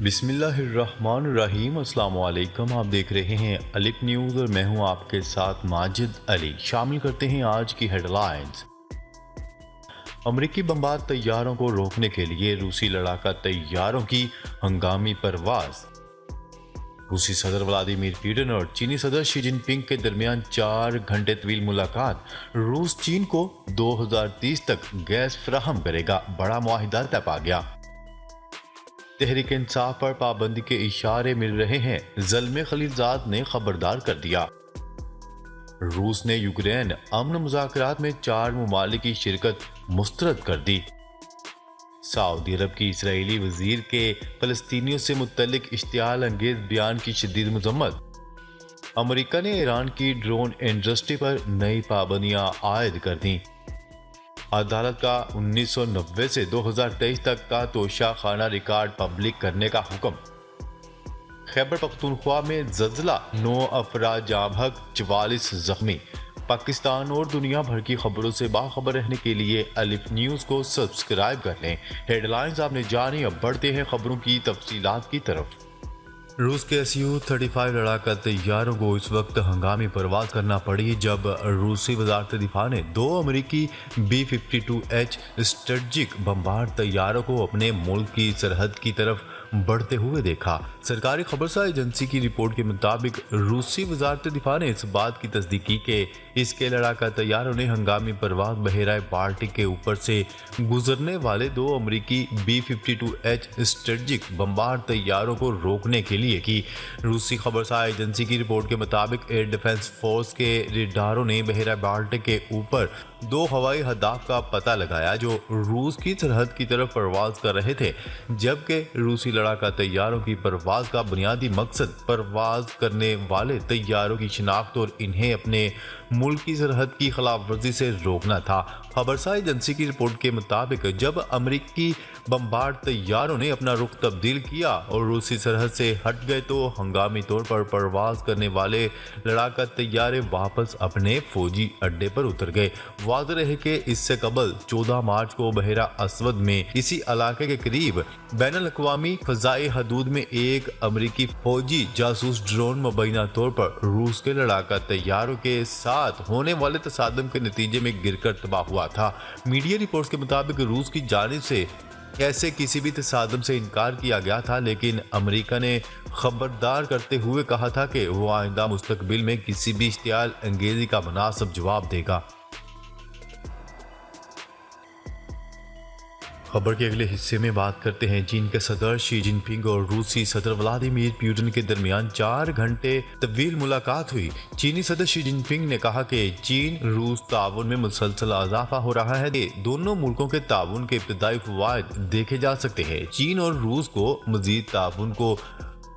बिस्मिल्लाहिर्रहमानिर्रहीम। अस्सलाम वालेकुम। आप देख रहे हैं अलिफ न्यूज़ और मैं हूं आपके साथ माजिद अली। शामिल करते हैं आज की हेडलाइंस। अमरीकी बमबार तैयारों को रोकने के लिए रूसी लड़ाका तैयारों की हंगामी परवाज। रूसी सदर व्लादिमीर पुतिन और चीनी सदर शी जिनपिंग के दरमियान 4 घंटे तवील मुलाकात। रूस चीन को 2030 तक गैस फराहम करेगा, बड़ा मुआहिदा तय पा गया। तहरीक इंसाफ पर पाबंदी के इशारे मिल रहे हैं, ज़ल्मे खलीलजाद ने खबरदार कर दिया। रूस ने यूक्रेन अमन मुज़ाकरात में 4 ममालिक की शिरकत मुस्तरद कर दी। सऊदी अरब की इसराइली वजीर के फलस्तीनियों से मुत्तल्लिक इश्तियाल अंगेज बयान की शदीद मजम्मत। अमरीका ने ईरान की ड्रोन इंडस्ट्री पर नई पाबंदियां आयद कर दी। अदालत का 1990 से 2023 तक का तोशा खाना रिकॉर्ड पब्लिक करने का हुक्म। खैबर पख्तूनख्वा में ज़ल्ज़ला, 9 अफराद जाँ बहक, 44 जख्मी। पाकिस्तान और दुनिया भर की खबरों से बाखबर रहने के लिए अलिफ न्यूज़ को सब्सक्राइब कर लें। हेडलाइंस आपने जानी, अब बढ़ते हैं खबरों की तफसीलात की तरफ। रूस के Su-35 लड़ाका तैयारों को इस वक्त हंगामी परवाज करना पड़ी जब रूसी वजारत दिफा ने 2 अमरीकी B-52H स्ट्रेटजिक बमबार तैयारों को अपने मुल्क की सरहद की तरफ बढ़ते हुए देखा। सरकारी खबरसा एजेंसी की रिपोर्ट के मुताबिक रूसी वजारत दिफा ने इस बात की तस्दीक की कि इसके लड़ाका तैयारों ने हंगामी परवाज बहराए बाल्टिक के ऊपर से गुजरने वाले 2 अमरीकी B-52H स्ट्रेटजिक बमबार तैयारों को रोकने के लिए की। रूसी खबरसा एजेंसी की रिपोर्ट के मुताबिक एयर डिफेंस फोर्स के रेडारों ने बहरा बाल्टिक के ऊपर 2 हवाई हदाफ का पता लगाया जो रूस की सरहद की तरफ परवाज कर रहे थे, जबकि रूसी लड़ाका तैयारों की परवाज का बुनियादी मकसद परवाज करने वाले तैयारों की शिनाख्त और इन्हें अपने मुल्क की सरहद की खिलाफ वर्जी से रोकना था। खबरसा एजेंसी की रिपोर्ट के मुताबिक जब अमरीकी बमबार तैयारों ने अपना रुख तब्दील किया और रूसी सरहद से हट गए तो हंगामी तौर पर परवाज करने वाले लड़ाका तैयारे वापस अपने फौजी अड्डे पर उतर गए। वाज़ेह रहे कि इससे कबल 14 मार्च को बहरा असवद में इसी इलाके के करीब बैनुल अक़वामी फ़ज़ाई हदूद में एक अमरीकी फौजी जासूस ड्रोन मुबैना तौर पर रूस के लड़ाका तैयारों के साथ होने वाले तसादम के नतीजे में गिरकर तबाह हुआ था। मीडिया रिपोर्ट्स के मुताबिक रूस की जानिब से ऐसे किसी भी तसादम से इनकार किया गया था, लेकिन अमेरिका ने खबरदार करते हुए कहा था कि वो आइंदा मुस्तकबिल में किसी भी इश्तियाल अंगेजी का मुनासिब जवाब देगा। खबर के अगले हिस्से में बात करते हैं। चीन के सदर शी जिनपिंग और रूसी सदर व्लादिमीर पुतिन के दरमियान 4 घंटे तवील मुलाकात हुई। चीनी सदर शी जिनपिंग ने कहा कि चीन रूस ताउन में मुसलसल इजाफा हो रहा है। दोनों मुल्कों के ताउन के इब्तदाई फवायद देखे जा सकते हैं। चीन और रूस को मजीद ताउन को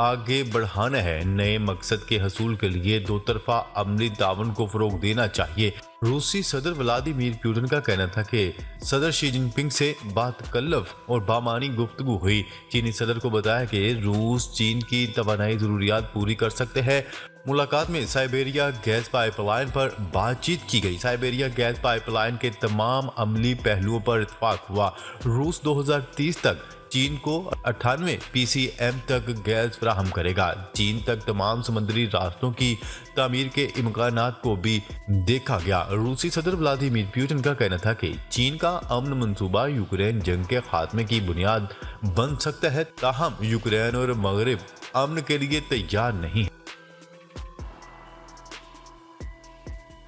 आगे बढ़ाना है। नए मकसद के हसूल के लिए 2 तरफा अमली ताउन को फरोग देना चाहिए। रूसी सदर व्लादिमीर पुतिन का कहना था कि सदर शी जिनपिंग से बातकल्लफ और बामानी गुफ्तगू हुई। चीनी सदर को बताया कि रूस चीन की तवानाई ज़रूरियात पूरी कर सकते हैं। मुलाकात में साइबेरिया गैस पाइपलाइन पर बातचीत की गई। साइबेरिया गैस पाइपलाइन के तमाम अमली पहलुओं पर इत्तेफाक हुआ। रूस 2030 तक चीन को 98 PCM तक गैस फराहम करेगा। चीन तक तमाम समुद्री रास्तों की तामीर के इम्कानात को भी देखा गया। रूसी सदर व्लादिमीर पुतिन का कहना था कि चीन का अमन मंसूबा यूक्रेन जंग के खात्मे की बुनियाद बन सकता है, ताहम यूक्रेन और मगरिब अमन के लिए तैयार नहीं।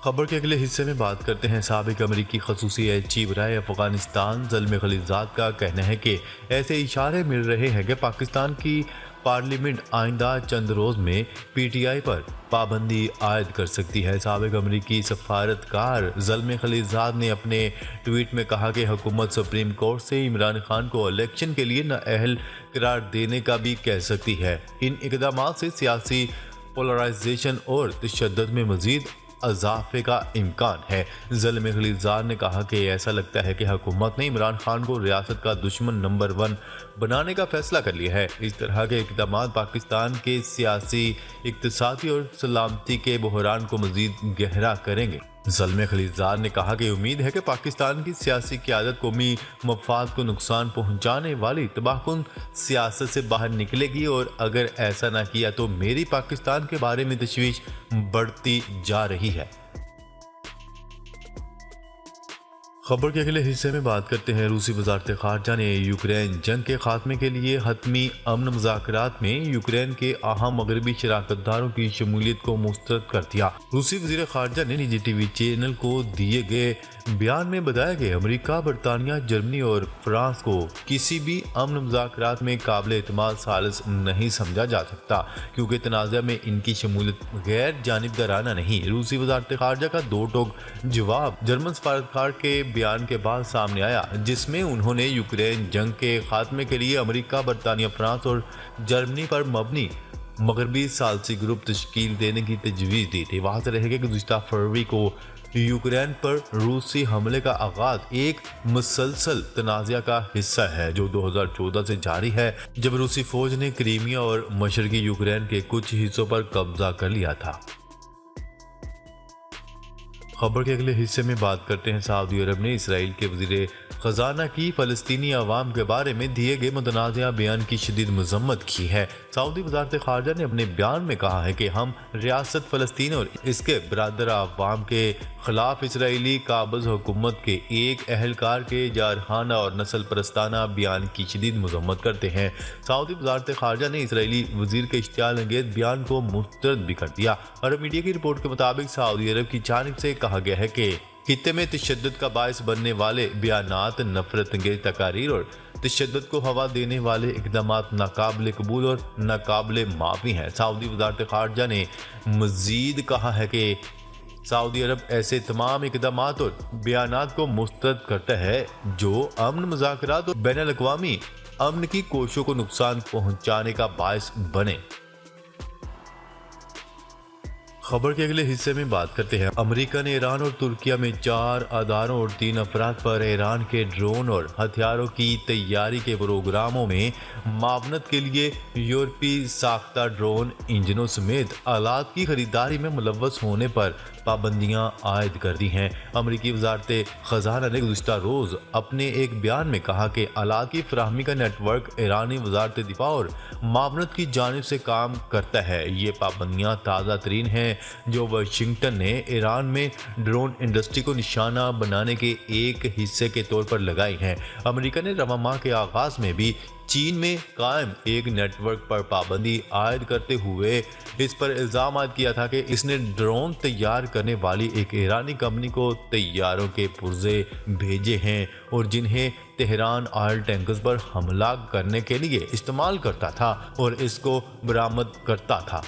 खबर के अगले हिस्से में बात करते हैं। साबिक अमरीकी खसूसी एजेंसी बराए अफगानिस्तान ज़ल्मे खलीलजाद का कहना है कि ऐसे इशारे मिल रहे हैं कि पाकिस्तान की पार्लियामेंट आइंदा चंद रोज़ में PTI पर पाबंदी आयद कर सकती है। साबिक अमरीकी सफारतकार ज़ल्मे खलीलजाद ने अपने ट्वीट में कहा कि हुकूमत सुप्रीम कोर्ट से इमरान खान को इलेक्शन के लिए नाअहल करार देने का भी कह सकती है। इन इक़दामात से सियासी पोलराइजेशन और तशद्दुद में मज़ीद इजाफे का इम्कान है। ज़ल्मे खलीलजाद ने कहा कि ऐसा लगता है कि हुकूमत ने इमरान खान को रियासत का दुश्मन नंबर 1 बनाने का फैसला कर लिया है। इस तरह के इक़दाम पाकिस्तान के सियासी, इक़्तिसादी और सलामती के बहरान को मज़ीद गहरा करेंगे। ज़ल्मे खलीलज़ाद ने कहा कि उम्मीद है कि पाकिस्तान की सियासी क़यादत कौमी मफाद को नुकसान पहुंचाने वाली तबाहकुन सियासत से बाहर निकलेगी और अगर ऐसा ना किया तो मेरी पाकिस्तान के बारे में तशवीश बढ़ती जा रही है। खबर के अगले हिस्से में बात करते हैं। रूसी वजारत खारजा ने यूक्रेन जंग के खात्मे के लिए हतमी अमन मुज़ाकरात में यूक्रेन के अहम मगरबी शराकतदारों की शमूलियत को मुस्तरद कर दिया। रूसी वज़ीर खारजा ने निजी टीवी चैनल को दिए गए बयान में बताया कि अमेरिका, बरतानिया, जर्मनी और फ्रांस को किसी भी अमन मुज़ाकरात में काबिल एतमाद सालिस नहीं समझा जा सकता क्योंकि तनाज़ा में इनकी शमूलियत गैर जानिबदाराना नहीं। रूसी वजारत खारजा का दो टोक जवाब जर्मन सफारतकार के बयान के बाद सामने आया, जिसमें उन्होंने यूक्रेन जंग के खात्मे के लिए अमेरिका, बरतानिया, फ्रांस और जर्मनी पर मबनी मगरबी सालसी ग्रुप तश्कील देने की तजवीज़ दी थी। वहाँ से रहेगा कि गुज़िश्ता फरवरी को यूक्रेन पर रूसी हमले का आगाज एक मुसलसल तनाज़ा का हिस्सा है जो 2014 से जारी है, जब रूसी फौज ने क्रीमिया और मशरकी यूक्रेन के कुछ हिस्सों पर कब्जा कर लिया था। खबर के अगले हिस्से में बात करते हैं। सऊदी अरब ने इसराइल के वज़ीर ख़जाना की फ़लस्तीनी अवाम के बारे में दिए गए मुतनाज़ा बयान की शदीद मज़म्मत की है। सऊदी वज़ारत ख़ारजा ने अपने बयान में कहा है कि हम रियासत फ़लस्तीन और इसके बरादर अवाम के ख़िलाफ़ इसराइली काबिज़ हुकूमत के एक अहलकार के जारहाना और नस्ल परस्ताना बयान की शदीद मज़म्मत करते हैं। सऊदी वज़ारत ख़ारजा ने इसराइली वज़ीर के इश्तियाल अंगेज़ बयान को मुस्तरद भी कर दिया। अरब मीडिया की रिपोर्ट के मुताबिक सऊदी अरब की जानिब से कहा गया है कि खित्ते में तशद्दुद का बायस बनने वाले बयानात, नफरत अंगेज तकारीर और तशद्दुद को हवा देने वाले इक़दामात नाकाबिल कबूल और नाकाबिल माफ़ी हैं। सऊदी वज़ारत ख़ारजा ने मज़ीद कहा है कि सऊदी अरब ऐसे तमाम इक़दामात और बयानात को मुस्तरद करता है जो अमन मुज़ाकरात और बैनुल-अक़वामी अमन की कोशिशों को नुकसान पहुँचाने का बायस बने। खबर के अगले हिस्से में बात करते हैं। अमेरिका ने ईरान और तुर्किया में 4 अदारों और 3 अफराद पर ईरान के ड्रोन और हथियारों की तैयारी के प्रोग्रामों में मावनत के लिए यूरोपीय साख्ता ड्रोन इंजनों समेत आलात की खरीदारी में मुलव्वस होने पर पाबंदियां आयद कर दी हैं। अमेरिकी वजारत खजाना ने गुज़िश्ता रोज़ अपने एक बयान में कहा कि आलात की फराहमी का नेटवर्क ईरानी वजारत दिफा और मावनत की जानिब से काम करता है। ये पाबंदियां ताज़ा तरीन हैं जो वाशिंगटन ने ईरान में ड्रोन इंडस्ट्री को निशाना बनाने के एक हिस्से के तौर पर लगाई हैं। अमेरिका ने रवा माह के आगाज में भी चीन में कायम एक नेटवर्क पर पाबंदी आयद करते हुए इस पर इल्ज़ाम आयद किया था कि इसने ड्रोन तैयार करने वाली एक ईरानी कंपनी को तैयारों के पुर्जे भेजे हैं और जिन्हें तेहरान ऑयल टैंकर्स पर हमला करने के लिए इस्तेमाल करता था और इसको बरामद करता था।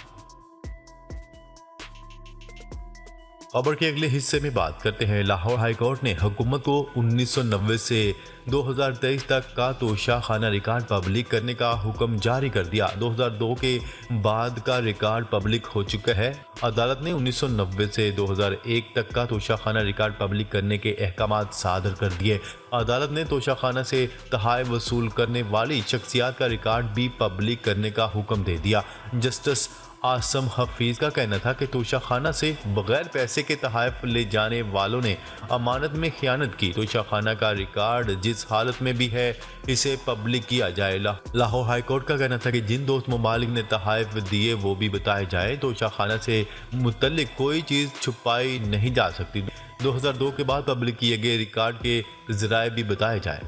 खबर के अगले हिस्से में बात करते हैं। लाहौर हाई कोर्ट ने हुकूमत को 1990 से 2023 तक का तोशा खाना रिकॉर्ड पब्लिक करने का हुक्म जारी कर दिया। 2002 के बाद का रिकॉर्ड पब्लिक हो चुका है। अदालत ने 1990 से 2001 तक का तोशा खाना रिकॉर्ड पब्लिक करने के अहकामात सादर कर दिए। अदालत ने तोशा खाना से तहाफ़ वसूल करने वाली शख्सियात का रिकॉर्ड भी पब्लिक करने का हुक्म दे दिया। जस्टिस आसम हफीज का कहना था कि तोशा खाना से बगैर पैसे के तहाफ़ ले जाने वालों ने अमानत में खयानत की। तोशा खाना का रिकॉर्ड जिस हालत में भी है इसे पब्लिक किया जाए। लाहौर हाई कोर्ट का कहना था कि जिन दोस्त ममालिक ने तहाफ़ दिए वो भी बताए जाए। तोशा खाना से मुतल्लिक कोई चीज़ छुपाई नहीं जा सकती। 2002 के बाद पब्लिक किए गए रिकॉर्ड के ज़राए भी बताए जाए।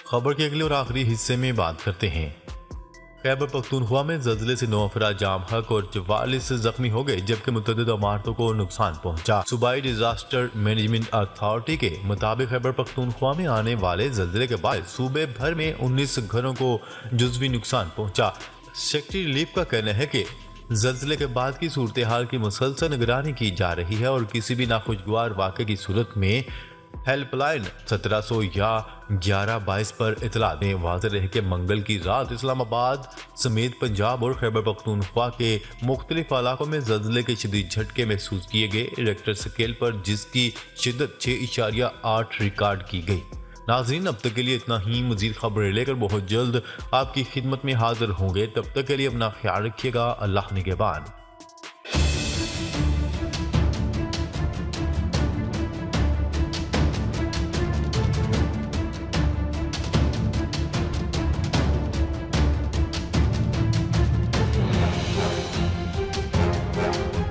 खबर के अगले और आखिरी हिस्से में बात करते हैं। खैबर पख्तूनख्वा में ज़ल्ज़ले से 9 अफराद जाम हक और 44 जख्मी हो गए जबकि मुतअद्दिद इमारतों को नुकसान पहुंचा। सूबाई डिजास्टर मैनेजमेंट अथॉरिटी के मुताबिक खैबर पख्तूनख्वा में आने वाले ज़ल्ज़ले के बाद सूबे भर में 19 घरों को जुज़वी नुकसान पहुंचा। सेक्रेटरी रिलीफ का कहना है कि ज़ल्ज़ले के बाद की सूरत हाल की मुसलसल निगरानी की जा रही है और किसी भी नाखुशगवार वाक़े की सूरत में हेल्पलाइन 1700 या 1122 पर इतला दें। वाज़ेह रहे कि मंगल की रात इस्लामाबाद समेत पंजाब और खैबर पख्तूनख्वा के मुख्तलिफ इलाकों में ज़ल्ज़ले के शदीद झटके महसूस किए गए रिक्टर स्केल पर, जिसकी शिद्दत 6.8 रिकॉर्ड की गई। नाज़रीन, अब तक के लिए इतना ही। मज़ीद खबरें लेकर बहुत जल्द आपकी खिदमत में हाजिर होंगे। तब तक के लिए अपना ख्याल रखिएगा। अल्लाह निगहबान।